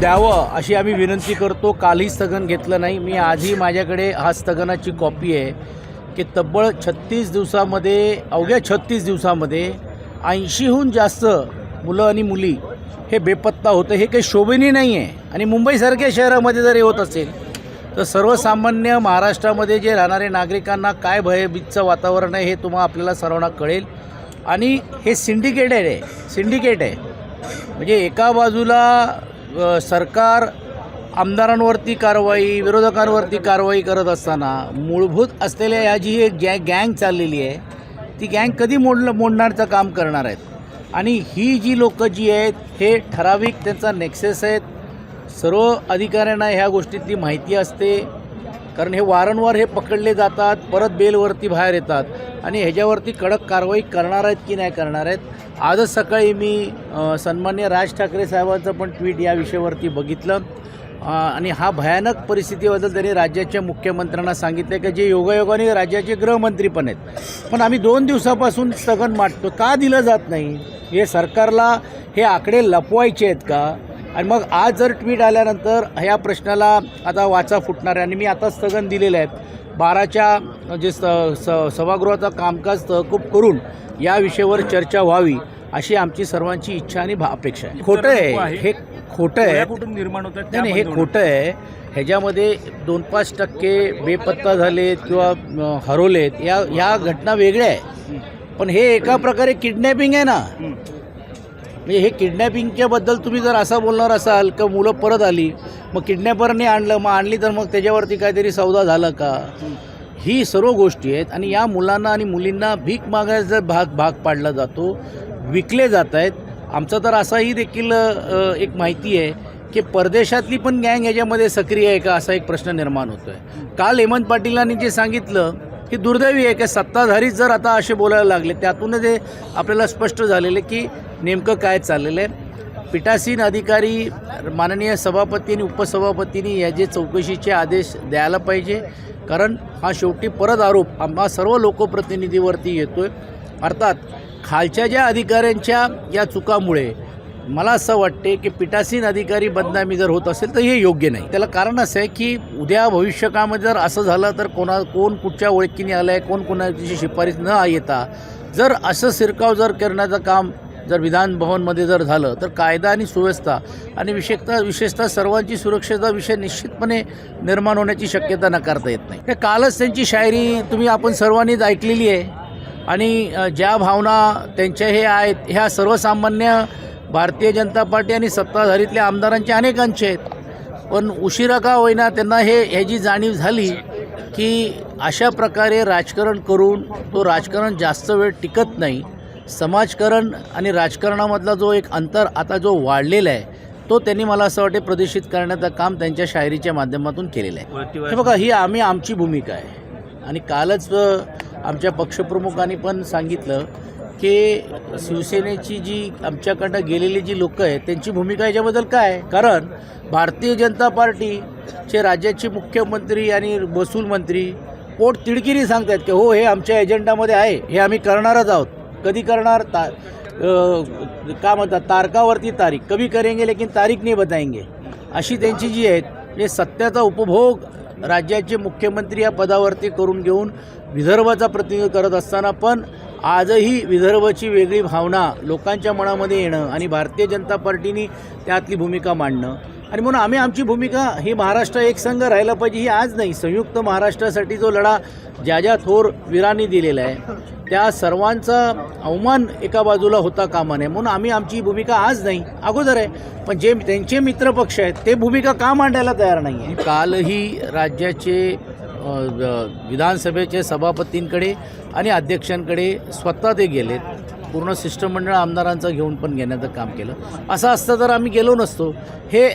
द्यावं अशी आम्ही विनंती करतो. कालही स्थगन घेतलं नाही. मी आजही माझ्याकडे हा स्थगनाची कॉपी आहे की तब्बल 36 दिवसामध्ये, अवघ्या 36 दिवसामध्ये 80हून जास्त मुलं आणि मुली हे बेपत्ता होतं. हे काही शोभनीय नाही आहे. आणि मुंबईसारख्या शहरामध्ये जर हे होत असेल तर सर्वसामान्य महाराष्ट्रामध्ये जे राहणारे नागरिकांना काय भयभीतचं वातावरण आहे हे आपल्याला सर्वांना कळेल. आणि हे सिंडिकेट आहे. म्हणजे एका बाजूला सरकार आमदारांवरती कारवाई, विरोधकांवरती कारवाई करत असताना मूलभूत असलेल्या ह्या जी एक गँग चाललेली आहे ती गँग कधी मोडण्याचं काम करणार आहेत. आणि ही जी लोकं जी आहेत हे ठराविक त्यांचा नेक्सेस आहेत. सर्व अधिकाऱ्यांना ह्या गोष्टीतली माहिती असते, कारण हे वारंवार हे पकडले जातात, परत बेलवरती बाहेर येतात आणि ह्याच्यावरती कडक कारवाई करणार आहेत की नाही करणार आहेत. आजच सकाळी मी सन्माननीय राज ठाकरे साहेबांचं पण ट्विट या विषयावरती बघितलं आणि हा भयानक परिस्थितीबद्दल त्यांनी राज्याच्या मुख्यमंत्र्यांना सांगितलं की जे योगायोगाने राज्याचे गृहमंत्री पण आहेत, पण आम्ही 2 दिवसापासून स्थगन मागतो, का दिलं जात नाही. हे सरकारला हे आकडे लपवायचे आहेत का. आणि मग आज जर ट्विट आल्यानंतर ह्या प्रश्नाला आता वाचा फुटणार आहे. आणि मी आता स्थगन दिलेलं आहे. 12च्या जे सभागृहाचं कामकाज तहकूब करून या विषयावर चर्चा व्हावी अशी आमची सर्वांची इच्छा आणि अपेक्षा आहे. खोटं आहे हे, खोटं आहे. कुठून निर्माण होतात नाही, हे खोटं आहे. ह्याच्यामध्ये 2-5% बेपत्ता झालेत किंवा हरवलेत ह्या घटना वेगळ्या आहे. पण हे एका प्रकारे किडनॅपिंग आहे ना. म्हणजे हे किडनॅपिंगच्या बद्दल तुम्ही जर असं बोलणार असाल की मुलं परत आली, मग किडनॅपरने आणलं, मग आणली तर मग त्याच्यावरती काहीतरी सौदा झाला का. ही सर्व गोष्टी आहेत. आणि या मुलांना आणि मुलींना भीक मागायचा भाग पाडला जातो, विकले जात आहेत. आमचं तर असाही देखील एक माहिती आहे की परदेशातली पण गँग ह्याच्यामध्ये सक्रिय आहे का असा एक प्रश्न निर्माण होतो आहे. काल हेमंत पाटीलांनी जे सांगितलं हे दुर्दैवी आहे की सत्ताधारीच जर आता असे बोलायला लागले, त्यातूनच हे आपल्याला स्पष्ट झालेलं आहे की नेमकं काय चाललेलं आहे. पीठासीन अधिकारी माननीय सभापती आणि उपसभापतींनी याचे चौकशीचे आदेश द्यायला पाहिजे, कारण हा शेवटी परत आरोप आम्हा सर्व लोकप्रतिनिधीवरती येतो आहे. अर्थात खालच्या ज्या अधिकाऱ्यांच्या या चुकामुळे मला असं वाटते की पीठासीन अधिकारी बदनामी जर होत असेल तर हे योग्य नाही. त्याला कारण असं आहे की उद्या भविष्यकाळामध्ये जर असं झालं तर कोण कुठच्या ओळखीने आलं आहे, कोण कोणाची शिफारस न येता जर असं शिरकाव जर करण्याचं काम जर विधान भवनमध्ये जर झालं तर कायदा आणि सुव्यवस्था आणि विशेषतः सर्वांची सुरक्षेचा विषय निश्चितपणे निर्माण होण्याची शक्यता नकारता येत नाही. कालच त्यांची शायरी आपण सर्वांनीच ऐकलेली आहे. आणि ज्या भावना त्यांच्या हे आहेत ह्या सर्वसामान्य भारतीय जनता पार्टी आणि सत्ताधारीतल्या आमदारांच्या अनेकांचे आहेत. पण उशिरा का होईना त्यांना ह्याची जाणीव झाली की अशा प्रकारे राजकारण करून तो राजकारण जास्त वेळ टिकत नाही. समाजकारण आणि राजकारणामधला जो एक अंतर आता जो वाढलेला आहे तो त्यांनी मला असं वाटते प्रदर्शित करण्याचं काम त्यांच्या शायरीच्या माध्यमातून केलेलं आहे. हे बघा, ही आमची भूमिका आहे. आणि कालच आमच्या पक्षप्रमुखांनी पण सांगितलं की शिवसेनेची जी आमच्याकडं गेलेली जी लोकं आहेत त्यांची भूमिका याच्याबद्दल काय. कारण भारतीय जनता पार्टीचे राज्याचे मुख्यमंत्री आणि महसूल मंत्री पोट तिडकीने सांगतात की हो, हे आमच्या एजेंडामध्ये आहे, हे आम्ही करणारच आहोत. कधी करणार का म्हणतात, तारकावरती तारीख, कभी करेंगे लेकिन तारीख नाही बताएंगे, अशी त्यांची जी आहेत. म्हणजे सत्याचा उपभोग राज्याचे मुख्यमंत्री या पदावरती करून घेऊन विदर्भाचा प्रतिनिधित्व करत असताना पण आजही विदर्भाची वेगळी भावना लोकांच्या मनामध्ये येणं आणि भारतीय जनता पार्टीने त्यातली भूमिका मांडणं. आणि म्हणून आम्ही आमची भूमिका ही महाराष्ट्र एकसंघ राहिला पाहिजे ही आज नाही, संयुक्त महाराष्ट्रासाठी जो लढा ज्या थोर वीरांनी दिलेला आहे त्या सर्वांचा अवमान एका बाजूला होता कामा नये. म्हणून आम्ही आमची भूमिका आज नाही, अगोदर आहे. पण जे त्यांचे मित्रपक्ष आहेत ते भूमिका का मांडायला तयार नाही आहे. कालही राज्याचे विधानसभेचे सभापतींकडे आणि अध्यक्षांकडे स्वतः ते गेलेत. पूर्ण शिष्टमंडळ आमदारांचं घेऊन पण घेण्याचं काम केलं. असं असतं तर आम्ही गेलो नसतो. हे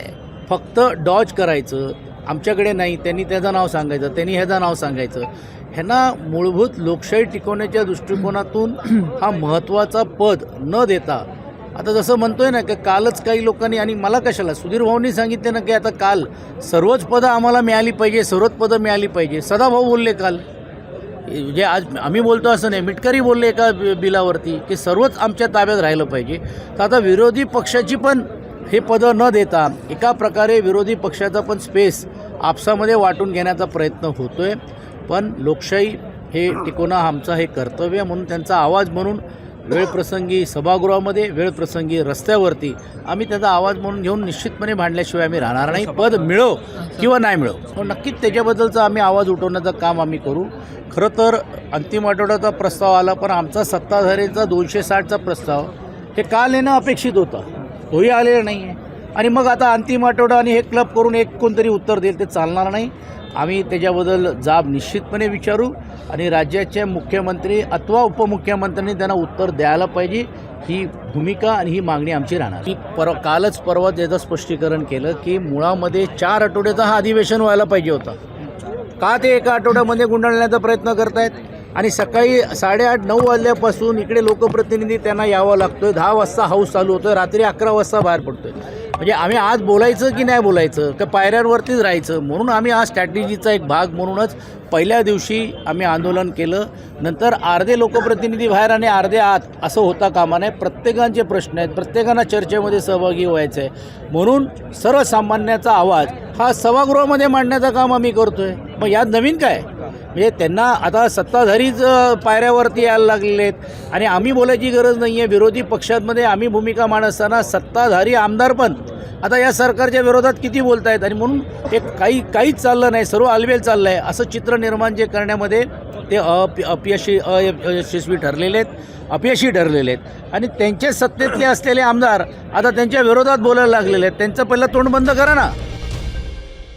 फक्त डॉज करायचं, आमच्याकडे नाही, त्यांनी त्याचं नाव सांगायचं, त्यांनी ह्याचं नाव सांगायचं. ह्यांना मूलभूत लोकशाही टिकवण्याच्या दृष्टिकोनातून हा महत्त्वाचा पद न देता आता जसं म्हणतोय ना की कालच काही लोकांनी, आणि मला कशाला सुधीर भाऊंनी सांगितले ना की आता काल सर्वच पदं आम्हाला मिळाली पाहिजे, सर्वच पदं मिळाली पाहिजे. सदाभाऊ बोलले काल, जे आज आम्ही बोलतो असं नाही, मिटकरी बोलले एका बिलावरती की सर्वच आमच्या ताब्यात राहिलं पाहिजे. तर आता विरोधी पक्षाची पण हे पदं न देता एका प्रकारे विरोधी पक्षाचा पण स्पेस आपसामध्ये वाटून घेण्याचा प्रयत्न होतो आहे. पण लोकशाही हे टिकवणं आमचं हे कर्तव्य म्हणून त्यांचा आवाज म्हणून वेळप्रसंगी सभागृहामध्ये वेळप्रसंगी रस्त्यावरती आम्ही त्याचा आवाज म्हणून घेऊन निश्चितपणे भांडल्याशिवाय आम्ही राहणार नाही. पद मिळो किंवा नाही मिळो पण नक्कीच त्याच्याबद्दलचा आम्ही आवाज उठवण्याचं काम आम्ही करू. खरं तर अंतिम आठवड्याचा प्रस्ताव आला पण आमचा सत्ताधारीचा 260चा प्रस्ताव हे काल येणं अपेक्षित होतं, तोही आलेला नाही आहे. आणि मग आता अंतिम आठवडा आणि हे क्लब करून एक कोणतरी उत्तर देईल ते चालणार नाही. आम्ही त्याच्याबद्दल जाब निश्चितपणे विचारू आणि राज्याचे मुख्यमंत्री अथवा उपमुख्यमंत्र्यांनी त्यांना उत्तर द्यायला पाहिजे. ही भूमिका आणि ही मागणी आमची राहणार. मी कालच परवा त्याचं स्पष्टीकरण केलं की मुळामध्ये 4 आठवड्याचा हा अधिवेशन व्हायला पाहिजे होता. का ते एका आठवड्यामध्ये गुंडाळण्याचा प्रयत्न करतायत आणि सकाळी 8:30-9 वाजल्यापासून इकडे लोकप्रतिनिधी त्यांना यावं लागतोय. 10 वाजता हाऊस चालू होतं, रात्री 11 वाजता बाहेर पडतोय. म्हणजे आम्ही आज बोलायचं की नाही बोलायचं का पायऱ्यांवरतीच राहायचं म्हणून आम्ही आज स्ट्रॅटेजीचा एक भाग म्हणूनच पहिल्या दिवशी आम्ही आंदोलन केलं. नंतर अर्धे लोकप्रतिनिधी बाहेर आणि अर्धे आत असं होता कामा नये. प्रत्येकाचे प्रश्न आहेत, प्रत्येकांना चर्चेमध्ये सहभागी व्हायचं आहे म्हणून सर्वसामान्याचा आवाज हा सभागृहामध्ये मांडण्याचं काम आम्ही करतो आहे. मग यात नवीन काय म्हणजे त्यांना आता सत्ताधारीच पायऱ्यावरती यायला लागलेले आहेत आणि आम्ही बोलायची गरज नाही आहे. विरोधी पक्षांमध्ये आम्ही भूमिका मांडत असताना सत्ताधारी आमदार पण आता या सरकारच्या विरोधात किती बोलत आहेत आणि म्हणून हे काहीच चाललं नाही, सर्व आलबेल चाललं आहे असं चित्र निर्माण जे करण्यामध्ये ते अयशस्वी ठरलेले आहेत, अपयशी ठरलेले आहेत. आणि त्यांचे सत्तेतले असलेले आमदार आता त्यांच्या विरोधात बोलायला लागलेले आहेत. त्यांचं पहिलं तोंड बंद करा ना.